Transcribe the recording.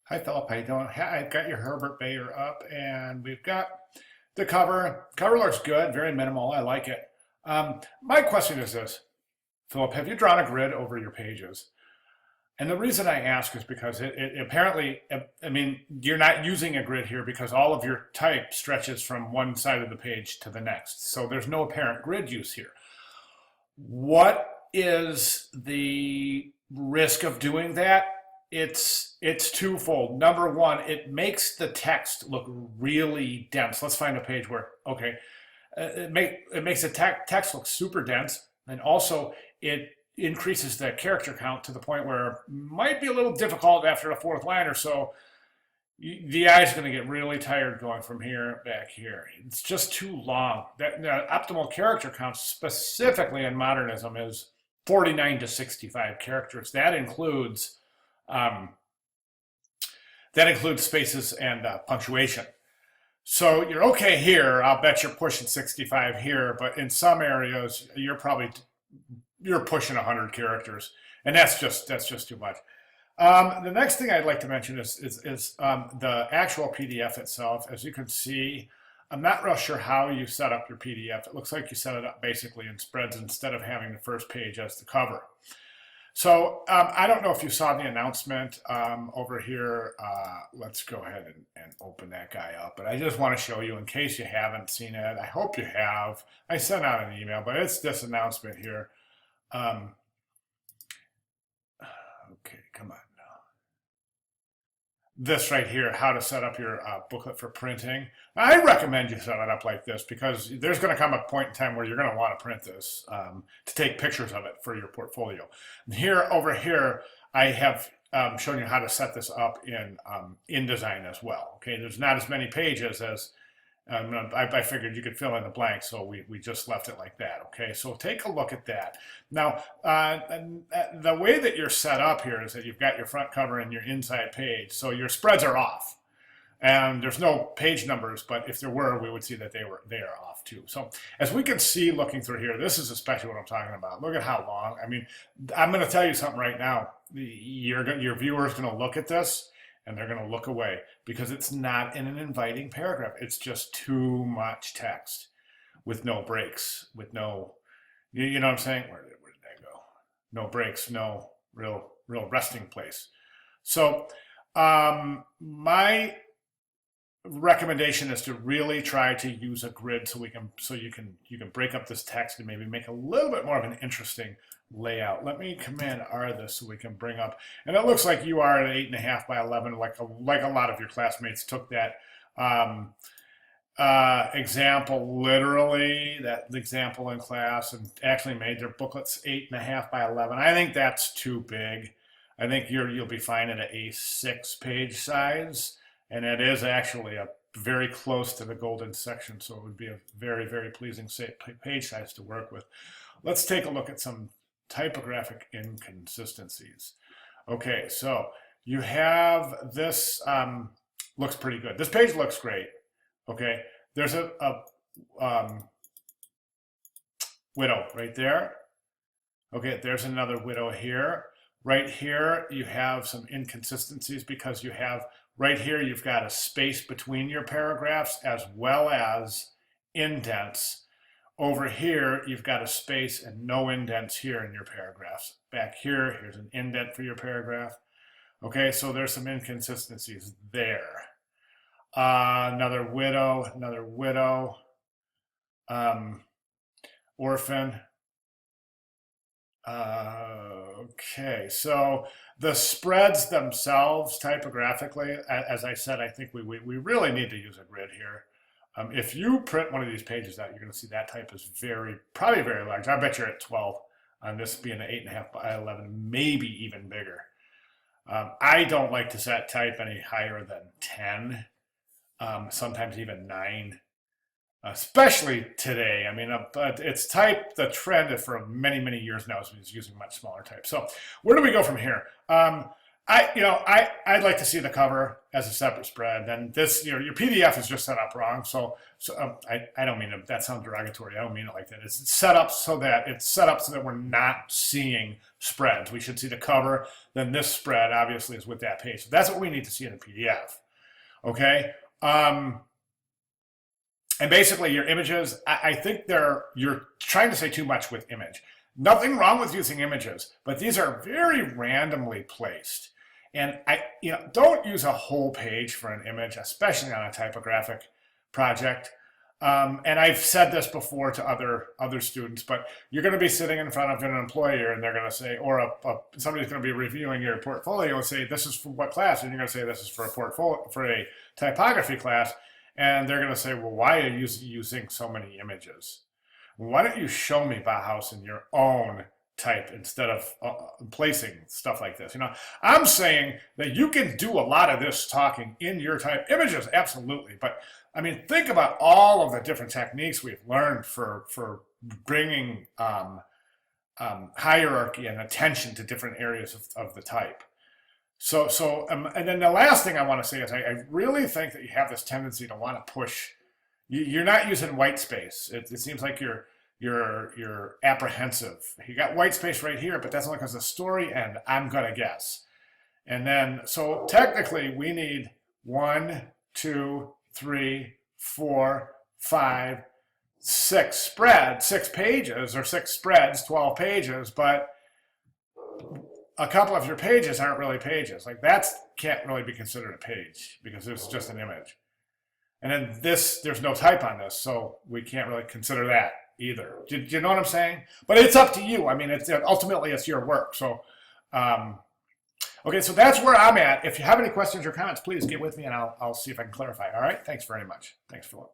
Hi, Philip. How you doing? I've got your Herbert Bayer up, and we've got the cover. Cover looks good, very minimal. I like it. My question is this, Philip: have you drawn a grid over your pages? And the reason I ask is because it apparently, I mean, you're not using a grid here because all of your type stretches from one side of the page to the next. So there's no apparent grid use here. What is the risk of doing that? It's twofold. Number one, it makes the text look really dense. Let's find a page where okay, it makes the text look super dense, and also it increases the character count to the point where it might be a little difficult after the fourth line or so. The eye's going to get really tired going from here back here. It's just too long. That the optimal character count, specifically in modernism, is 49 to 65 characters. Um, that includes spaces and punctuation. So you're okay here. I'll bet you're pushing 65 here, but in some areas you're pushing 100 characters, and that's just too much. The next thing I'd like to mention is the actual PDF itself. As you can see, I'm not real sure how you set up your PDF. It looks like you set it up basically in spreads instead of having the first page as the cover. So I don't know if you saw the announcement over here. Let's go ahead and open that guy up. But I just want to show you in case you haven't seen it. I hope you have. I sent out an email, but it's this announcement here. Um, okay, come on. This right here, how to set up your booklet for printing. I recommend you set it up like this because there's going to come a point in time where you're going to want to print this to take pictures of it for your portfolio. And here, over here, I have shown you how to set this up in InDesign as well. Okay, there's not as many pages as I figured you could fill in the blanks, so we just left it like that. Okay, so take a look at that. Now, the way that you're set up here is that you've got your front cover and your inside page, so your spreads are off, and there's no page numbers. But if there were, we would see that they are off too. So as we can see, looking through here, this is especially what I'm talking about. Look at how long. I mean, I'm going to tell you something right now. Your viewer is going to look at this and they're going to look away because it's not in an inviting paragraph. It's just too much text with no breaks, with no, you know what I'm saying? Where did that go? No breaks, no real resting place. So my recommendation is to really try to use a grid so you can break up this text and maybe make a little bit more of an interesting layout. Let me Command R this so we can bring up, and it looks like you are at 8.5 by 11, like a lot of your classmates took that example literally, that example in class, and actually made their booklets 8.5 by 11. I think that's too big. I think you'll be fine at an A6 page size, and it is actually a very close to the golden section, so it would be a very pleasing page size to work with. Let's take a look at some typographic inconsistencies. Okay, so you have this, looks pretty good. This page looks great. Okay, there's a widow right there. Okay, there's another widow here. Right here, you have some inconsistencies because you have, right here, you've got a space between your paragraphs as well as indents. Over here, you've got a space and no indents here in your paragraphs. Back here, here's an indent for your paragraph. Okay, so there's some inconsistencies there. Another widow, orphan. Okay, so the spreads themselves typographically, as I said, I think we really need to use a grid here. If you print one of these pages out, you're going to see that type is probably very large. I bet you're at 12 on this being an 8.5 by 11, maybe even bigger. I don't like to set type any higher than 10, sometimes even 9, especially today. I mean, but it's type, the trend for many years now is using much smaller type. So where do we go from here? I'd like to see the cover as a separate spread. And this, your PDF is just set up wrong. I don't mean to, that sounds derogatory. I don't mean it like that. It's set up so that we're not seeing spreads. We should see the cover. Then this spread obviously is with that page. So that's what we need to see in the PDF. Okay. And basically your images, I think you're trying to say too much with image. Nothing wrong with using images, but these are very randomly placed. And don't use a whole page for an image, especially on a typographic project. And I've said this before to other students, but you're going to be sitting in front of an employer and they're going to say, or somebody's going to be reviewing your portfolio and say, this is for what class? And you're going to say, this is for a portfolio, for a typography class. And they're going to say, well, why are you using so many images? Why don't you show me Bauhaus in your own type instead of placing stuff like this? I'm saying that you can do a lot of this talking in your type images, absolutely. But I mean, think about all of the different techniques we've learned for bringing hierarchy and attention to different areas of the type. And then the last thing I want to say is I really think that you have this tendency to want to push. You're not using white space. It seems like you're apprehensive. You got white space right here, but that's only because of the story end, I'm gonna guess. And then, so technically we need 1, 2, 3, 4, 5, 6 spreads, 6 pages, or 6 spreads, 12 pages, but a couple of your pages aren't really pages. Like that can't really be considered a page because it's just an image. And then there's no type on this, so we can't really consider that either. Do you know what I'm saying? But it's up to you. I mean, ultimately it's your work. So, okay, so that's where I'm at. If you have any questions or comments, please get with me and I'll see if I can clarify. All right, thanks very much. Thanks, Philip.